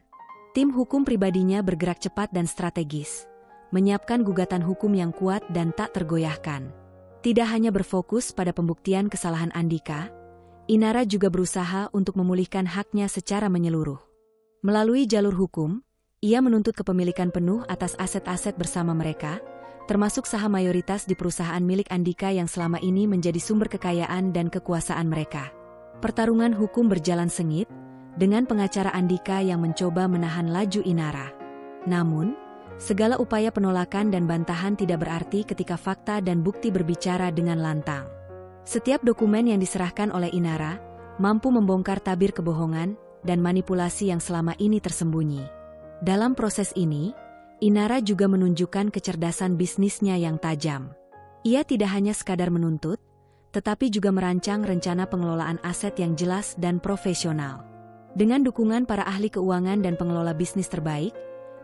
Tim hukum pribadinya bergerak cepat dan strategis, menyiapkan gugatan hukum yang kuat dan tak tergoyahkan. Tidak hanya berfokus pada pembuktian kesalahan Andika, Inara juga berusaha untuk memulihkan haknya secara menyeluruh. Melalui jalur hukum, ia menuntut kepemilikan penuh atas aset-aset bersama mereka, termasuk saham mayoritas di perusahaan milik Andika yang selama ini menjadi sumber kekayaan dan kekuasaan mereka. Pertarungan hukum berjalan sengit, dengan pengacara Andika yang mencoba menahan laju Inara. Namun, segala upaya penolakan dan bantahan tidak berarti ketika fakta dan bukti berbicara dengan lantang. Setiap dokumen yang diserahkan oleh Inara mampu membongkar tabir kebohongan dan manipulasi yang selama ini tersembunyi. Dalam proses ini, Inara juga menunjukkan kecerdasan bisnisnya yang tajam. Ia tidak hanya sekadar menuntut, tetapi juga merancang rencana pengelolaan aset yang jelas dan profesional. Dengan dukungan para ahli keuangan dan pengelola bisnis terbaik,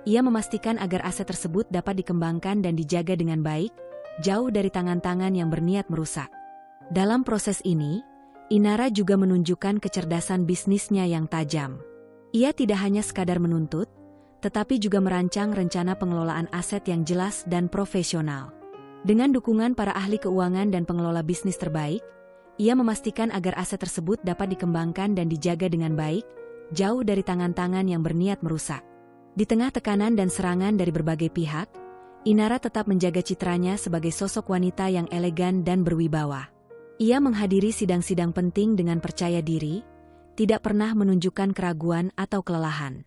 ia memastikan agar aset tersebut dapat dikembangkan dan dijaga dengan baik, jauh dari tangan-tangan yang berniat merusak. Dalam proses ini, Inara juga menunjukkan kecerdasan bisnisnya yang tajam. Ia tidak hanya sekadar menuntut, tetapi juga merancang rencana pengelolaan aset yang jelas dan profesional. Dengan dukungan para ahli keuangan dan pengelola bisnis terbaik, ia memastikan agar aset tersebut dapat dikembangkan dan dijaga dengan baik, jauh dari tangan-tangan yang berniat merusak. Di tengah tekanan dan serangan dari berbagai pihak, Inara tetap menjaga citranya sebagai sosok wanita yang elegan dan berwibawa. Ia menghadiri sidang-sidang penting dengan percaya diri, tidak pernah menunjukkan keraguan atau kelelahan.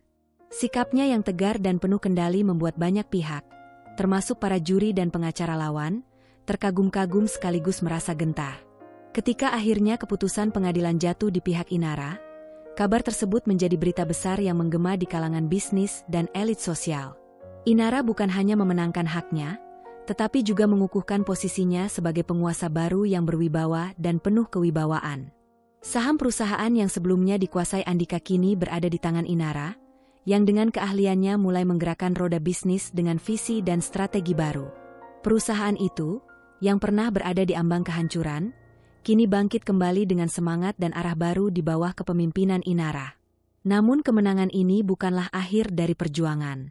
Sikapnya yang tegar dan penuh kendali membuat banyak pihak, termasuk para juri dan pengacara lawan, terkagum-kagum sekaligus merasa gentar. Ketika akhirnya keputusan pengadilan jatuh di pihak Inara, kabar tersebut menjadi berita besar yang menggema di kalangan bisnis dan elit sosial. Inara bukan hanya memenangkan haknya, tetapi juga mengukuhkan posisinya sebagai penguasa baru yang berwibawa dan penuh kewibawaan. Saham perusahaan yang sebelumnya dikuasai Andika kini berada di tangan Inara, yang dengan keahliannya mulai menggerakkan roda bisnis dengan visi dan strategi baru. Perusahaan itu, yang pernah berada di ambang kehancuran, kini bangkit kembali dengan semangat dan arah baru di bawah kepemimpinan Inara. Namun kemenangan ini bukanlah akhir dari perjuangan.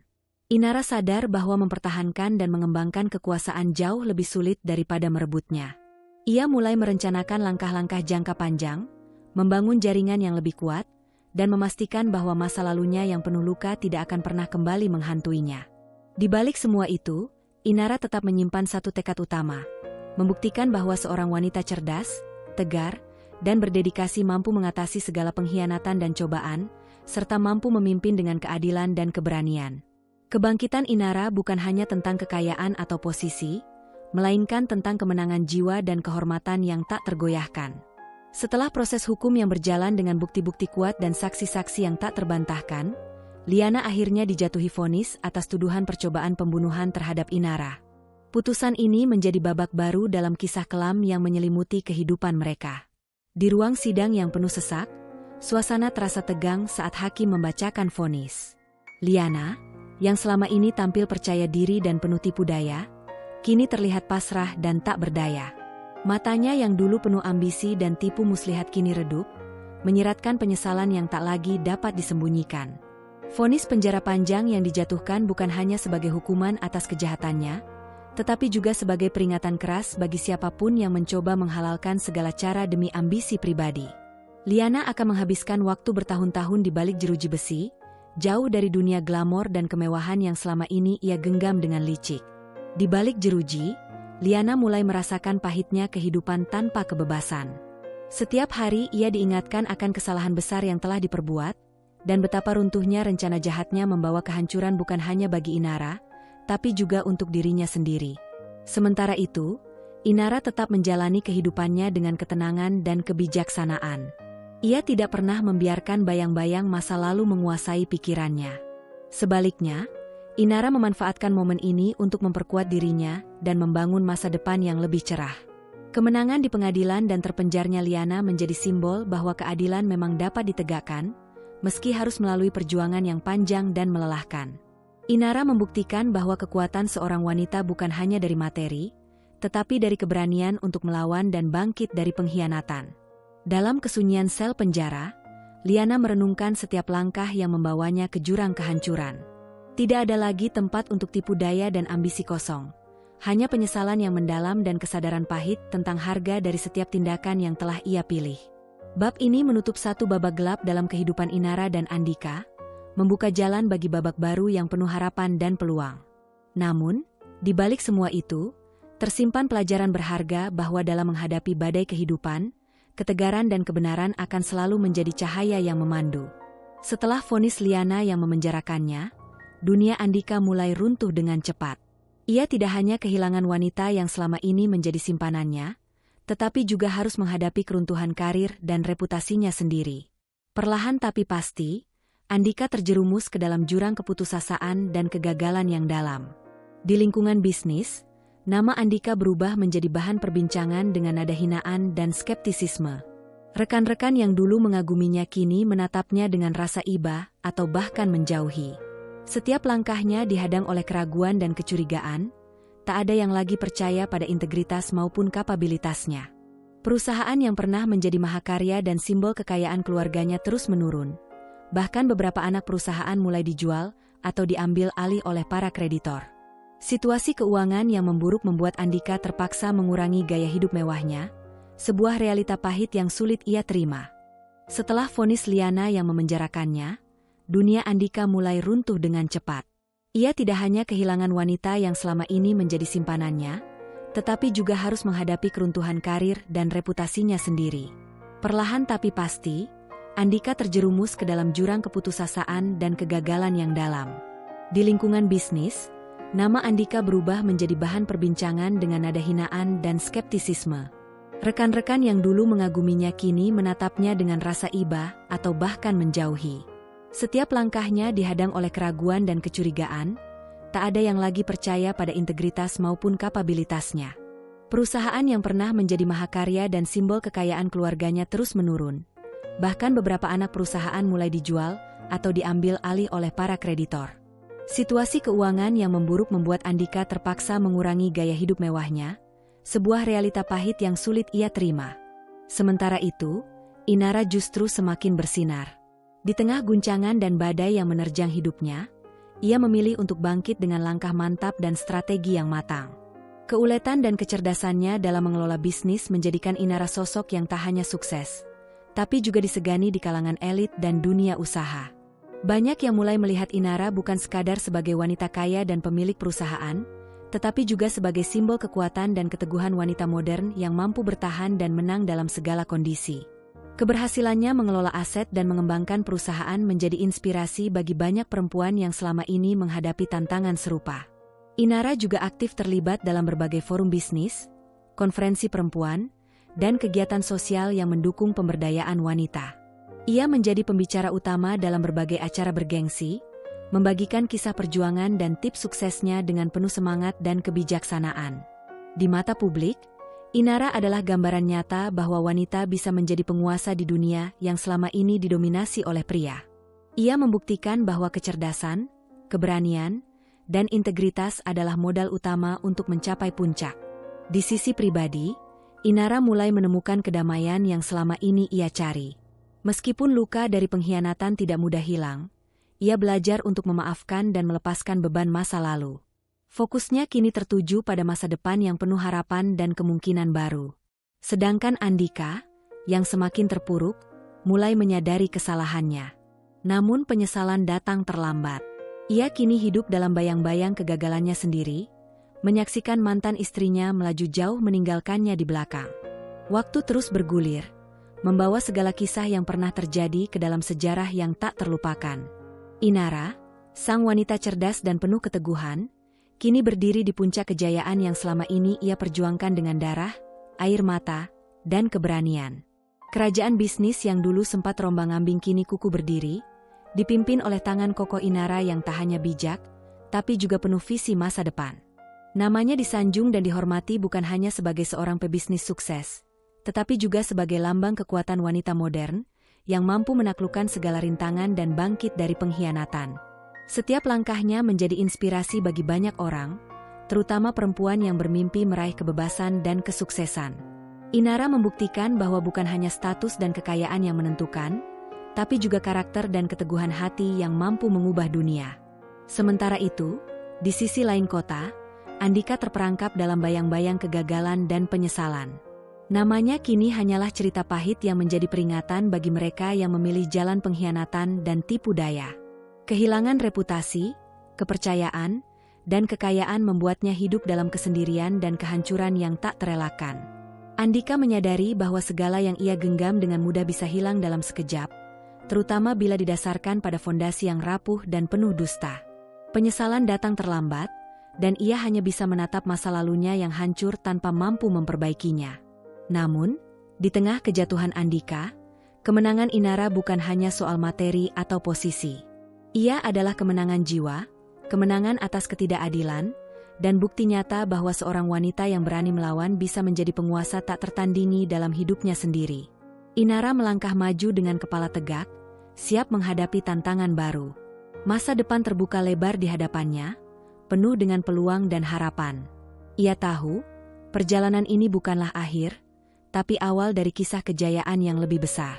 Inara sadar bahwa mempertahankan dan mengembangkan kekuasaan jauh lebih sulit daripada merebutnya. Ia mulai merencanakan langkah-langkah jangka panjang, membangun jaringan yang lebih kuat, dan memastikan bahwa masa lalunya yang penuh luka tidak akan pernah kembali menghantuinya. Di balik semua itu, Inara tetap menyimpan satu tekad utama, membuktikan bahwa seorang wanita cerdas, tegar, dan berdedikasi mampu mengatasi segala pengkhianatan dan cobaan, serta mampu memimpin dengan keadilan dan keberanian. Kebangkitan Inara bukan hanya tentang kekayaan atau posisi, melainkan tentang kemenangan jiwa dan kehormatan yang tak tergoyahkan. Setelah proses hukum yang berjalan dengan bukti-bukti kuat dan saksi-saksi yang tak terbantahkan, Liana akhirnya dijatuhi vonis atas tuduhan percobaan pembunuhan terhadap Inara. Putusan ini menjadi babak baru dalam kisah kelam yang menyelimuti kehidupan mereka. Di ruang sidang yang penuh sesak, suasana terasa tegang saat hakim membacakan vonis. Liana, yang selama ini tampil percaya diri dan penuh tipu daya, kini terlihat pasrah dan tak berdaya. Matanya yang dulu penuh ambisi dan tipu muslihat kini redup, menyiratkan penyesalan yang tak lagi dapat disembunyikan. Vonis penjara panjang yang dijatuhkan bukan hanya sebagai hukuman atas kejahatannya, tetapi juga sebagai peringatan keras bagi siapapun yang mencoba menghalalkan segala cara demi ambisi pribadi. Liana akan menghabiskan waktu bertahun-tahun di balik jeruji besi, jauh dari dunia glamor dan kemewahan yang selama ini ia genggam dengan licik. Di balik jeruji, Liana mulai merasakan pahitnya kehidupan tanpa kebebasan. Setiap hari ia diingatkan akan kesalahan besar yang telah diperbuat, dan betapa runtuhnya rencana jahatnya membawa kehancuran bukan hanya bagi Inara, tapi juga untuk dirinya sendiri. Sementara itu, Inara tetap menjalani kehidupannya dengan ketenangan dan kebijaksanaan. Ia tidak pernah membiarkan bayang-bayang masa lalu menguasai pikirannya. Sebaliknya, Inara memanfaatkan momen ini untuk memperkuat dirinya dan membangun masa depan yang lebih cerah. Kemenangan di pengadilan dan terpenjarnya Liana menjadi simbol bahwa keadilan memang dapat ditegakkan, meski harus melalui perjuangan yang panjang dan melelahkan. Inara membuktikan bahwa kekuatan seorang wanita bukan hanya dari materi, tetapi dari keberanian untuk melawan dan bangkit dari pengkhianatan. Dalam kesunyian sel penjara, Liana merenungkan setiap langkah yang membawanya ke jurang kehancuran. Tidak ada lagi tempat untuk tipu daya dan ambisi kosong. Hanya penyesalan yang mendalam dan kesadaran pahit tentang harga dari setiap tindakan yang telah ia pilih. Bab ini menutup satu babak gelap dalam kehidupan Inara dan Andika, membuka jalan bagi babak baru yang penuh harapan dan peluang. Namun, di balik semua itu, tersimpan pelajaran berharga bahwa dalam menghadapi badai kehidupan, ketegaran dan kebenaran akan selalu menjadi cahaya yang memandu. Setelah vonis Liana yang memenjarakannya, dunia Andika mulai runtuh dengan cepat. Ia tidak hanya kehilangan wanita yang selama ini menjadi simpanannya, tetapi juga harus menghadapi keruntuhan karir dan reputasinya sendiri. Perlahan tapi pasti, Andika terjerumus ke dalam jurang keputusasaan dan kegagalan yang dalam. Di lingkungan bisnis, nama Andika berubah menjadi bahan perbincangan dengan nada hinaan dan skeptisisme. Rekan-rekan yang dulu mengaguminya kini menatapnya dengan rasa iba atau bahkan menjauhi. Setiap langkahnya dihadang oleh keraguan dan kecurigaan, tak ada yang lagi percaya pada integritas maupun kapabilitasnya. Perusahaan yang pernah menjadi mahakarya dan simbol kekayaan keluarganya terus menurun. Bahkan beberapa anak perusahaan mulai dijual atau diambil alih oleh para kreditor. Situasi keuangan yang memburuk membuat Andika terpaksa mengurangi gaya hidup mewahnya, sebuah realita pahit yang sulit ia terima. Setelah vonis Liana yang memenjarakannya, dunia Andika mulai runtuh dengan cepat. Ia tidak hanya kehilangan wanita yang selama ini menjadi simpanannya, tetapi juga harus menghadapi keruntuhan karir dan reputasinya sendiri. Perlahan tapi pasti, Andika terjerumus ke dalam jurang keputusasaan dan kegagalan yang dalam. Di lingkungan bisnis, nama Andika berubah menjadi bahan perbincangan dengan nada hinaan dan skeptisisme. Rekan-rekan yang dulu mengaguminya kini menatapnya dengan rasa iba atau bahkan menjauhi. Setiap langkahnya dihadang oleh keraguan dan kecurigaan, tak ada yang lagi percaya pada integritas maupun kapabilitasnya. Perusahaan yang pernah menjadi mahakarya dan simbol kekayaan keluarganya terus menurun. Bahkan beberapa anak perusahaan mulai dijual atau diambil alih oleh para kreditor. Situasi keuangan yang memburuk membuat Andika terpaksa mengurangi gaya hidup mewahnya, sebuah realita pahit yang sulit ia terima. Sementara itu, Inara justru semakin bersinar. Di tengah guncangan dan badai yang menerjang hidupnya, ia memilih untuk bangkit dengan langkah mantap dan strategi yang matang. Keuletan dan kecerdasannya dalam mengelola bisnis menjadikan Inara sosok yang tak hanya sukses, tapi juga disegani di kalangan elit dan dunia usaha. Banyak yang mulai melihat Inara bukan sekadar sebagai wanita kaya dan pemilik perusahaan, tetapi juga sebagai simbol kekuatan dan keteguhan wanita modern yang mampu bertahan dan menang dalam segala kondisi. Keberhasilannya mengelola aset dan mengembangkan perusahaan menjadi inspirasi bagi banyak perempuan yang selama ini menghadapi tantangan serupa. Inara juga aktif terlibat dalam berbagai forum bisnis, konferensi perempuan, dan kegiatan sosial yang mendukung pemberdayaan wanita. Ia menjadi pembicara utama dalam berbagai acara bergengsi, membagikan kisah perjuangan dan tips suksesnya dengan penuh semangat dan kebijaksanaan. Di mata publik, Inara adalah gambaran nyata bahwa wanita bisa menjadi penguasa di dunia yang selama ini didominasi oleh pria. Ia membuktikan bahwa kecerdasan, keberanian, dan integritas adalah modal utama untuk mencapai puncak. Di sisi pribadi, Inara mulai menemukan kedamaian yang selama ini ia cari. Meskipun luka dari pengkhianatan tidak mudah hilang, ia belajar untuk memaafkan dan melepaskan beban masa lalu. Fokusnya kini tertuju pada masa depan yang penuh harapan dan kemungkinan baru. Sedangkan Andika, yang semakin terpuruk, mulai menyadari kesalahannya. Namun penyesalan datang terlambat. Ia kini hidup dalam bayang-bayang kegagalannya sendiri, menyaksikan mantan istrinya melaju jauh meninggalkannya di belakang. Waktu terus bergulir, membawa segala kisah yang pernah terjadi ke dalam sejarah yang tak terlupakan. Inara, sang wanita cerdas dan penuh keteguhan, kini berdiri di puncak kejayaan yang selama ini ia perjuangkan dengan darah, air mata, dan keberanian. Kerajaan bisnis yang dulu sempat rombang-ambing kini kukuh berdiri, dipimpin oleh tangan kokoh Inara yang tak hanya bijak, tapi juga penuh visi masa depan. Namanya disanjung dan dihormati bukan hanya sebagai seorang pebisnis sukses, tetapi juga sebagai lambang kekuatan wanita modern, yang mampu menaklukkan segala rintangan dan bangkit dari pengkhianatan. Setiap langkahnya menjadi inspirasi bagi banyak orang, terutama perempuan yang bermimpi meraih kebebasan dan kesuksesan. Inara membuktikan bahwa bukan hanya status dan kekayaan yang menentukan, tapi juga karakter dan keteguhan hati yang mampu mengubah dunia. Sementara itu, di sisi lain kota, Andika terperangkap dalam bayang-bayang kegagalan dan penyesalan. Namanya kini hanyalah cerita pahit yang menjadi peringatan bagi mereka yang memilih jalan pengkhianatan dan tipu daya. Kehilangan reputasi, kepercayaan, dan kekayaan membuatnya hidup dalam kesendirian dan kehancuran yang tak terelakkan. Andika menyadari bahwa segala yang ia genggam dengan mudah bisa hilang dalam sekejap, terutama bila didasarkan pada fondasi yang rapuh dan penuh dusta. Penyesalan datang terlambat, dan ia hanya bisa menatap masa lalunya yang hancur tanpa mampu memperbaikinya. Namun, di tengah kejatuhan Andika, kemenangan Inara bukan hanya soal materi atau posisi. Ia adalah kemenangan jiwa, kemenangan atas ketidakadilan, dan bukti nyata bahwa seorang wanita yang berani melawan bisa menjadi penguasa tak tertandingi dalam hidupnya sendiri. Inara melangkah maju dengan kepala tegak, siap menghadapi tantangan baru. Masa depan terbuka lebar di hadapannya, penuh dengan peluang dan harapan. Ia tahu, perjalanan ini bukanlah akhir, tapi awal dari kisah kejayaan yang lebih besar.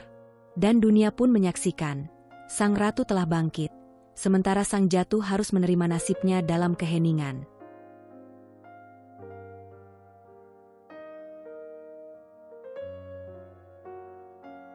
Dan dunia pun menyaksikan, sang ratu telah bangkit, sementara sang jatuh harus menerima nasibnya dalam keheningan.